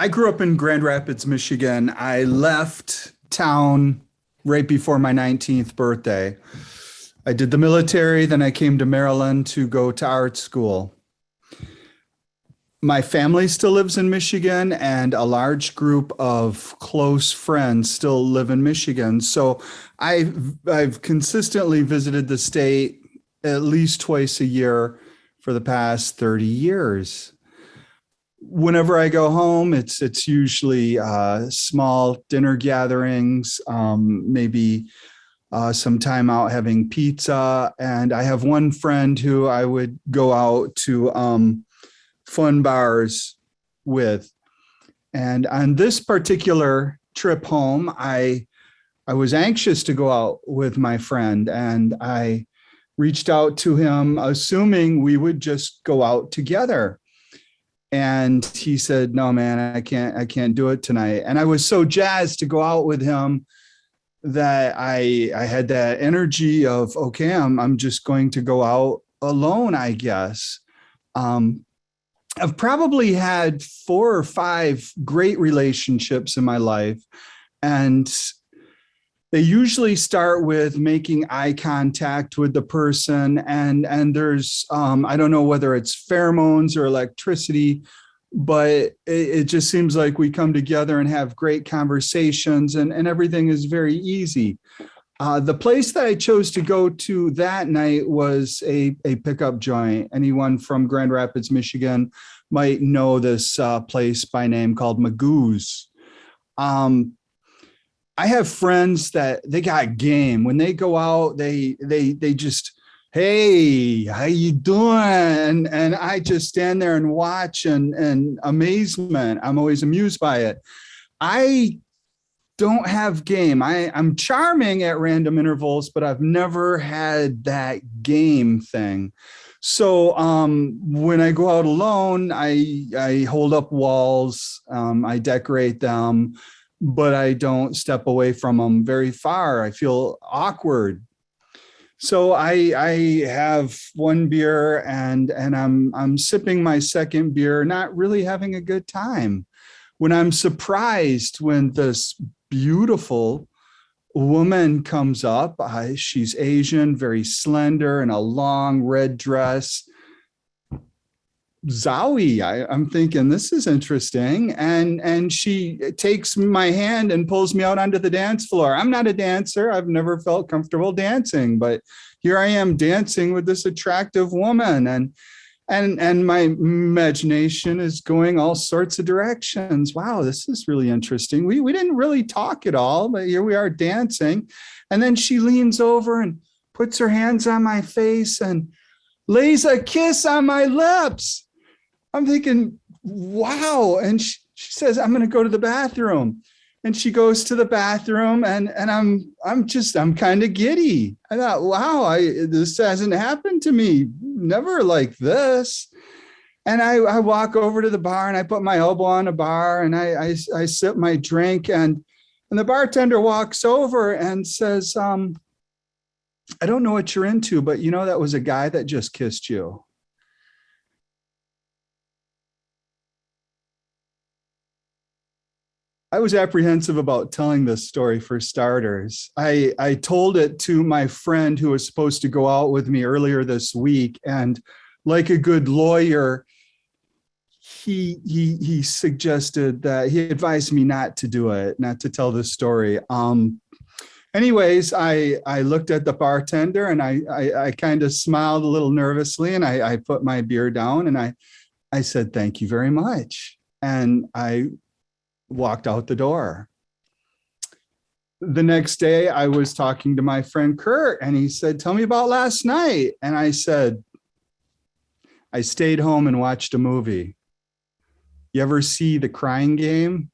I grew up in Grand Rapids, Michigan. I left town right before my 19th birthday. I did the military, then I came to Maryland to go to art school. My family still lives in Michigan, and a large group of close friends still live in Michigan. So I've consistently visited the state at least twice a year for the past 30 years. Whenever I go home, it's usually small dinner gatherings, maybe some time out having pizza. And I have one friend who I would go out to fun bars with. And on this particular trip home, I was anxious to go out with my friend, and I reached out to him, assuming we would just go out together. And he said, "No, man, I can't do it tonight." And I was so jazzed to go out with him that I had that energy of, okay, I'm just going to go out alone, I guess. I've probably had 4 or 5 great relationships in my life, and they usually start with making eye contact with the person, and there's I don't know whether it's pheromones or electricity, but it just seems like we come together and have great conversations, and everything is very easy. The place that I chose to go to that night was a pickup joint. Anyone from Grand Rapids, Michigan might know this place by name called Magoo's. I have friends that they got game. When they go out, they just, "Hey, how you doing?" And I just stand there and watch and amazement. I'm always amused by it. I don't have game. I'm charming at random intervals, but I've never had that game thing. So when I go out alone, I hold up walls, I decorate them, but I don't step away from them very far. I feel awkward. So I have one beer, and I'm sipping my second beer, not really having a good time, when I'm surprised when this beautiful woman comes up. She's Asian, very slender, in a long red dress. Zowie, I'm thinking this is interesting. And she takes my hand and pulls me out onto the dance floor. I'm not a dancer. I've never felt comfortable dancing, but here I am dancing with this attractive woman. And my imagination is going all sorts of directions. Wow, this is really interesting. We didn't really talk at all, but here we are dancing. And then she leans over and puts her hands on my face and lays a kiss on my lips. I'm thinking, wow. And she says, "I'm going to go to the bathroom." And she goes to the bathroom, and I'm kind of giddy. I thought, wow, this hasn't happened to me. Never like this. And I walk over to the bar, and I put my elbow on a bar, and I sip my drink, and the bartender walks over and says, "I don't know what you're into, but that was a guy that just kissed you." I was apprehensive about telling this story for starters. I told it to my friend who was supposed to go out with me earlier this week. And like a good lawyer, he suggested that he advised me not to do it, not to tell this story. Anyways, I looked at the bartender, and I kind of smiled a little nervously, and I put my beer down, and I said, "Thank you very much." And I walked out the door. The next day, I was talking to my friend Kurt, and he said, "Tell me about last night." And I said, "I stayed home and watched a movie." You ever see The Crying Game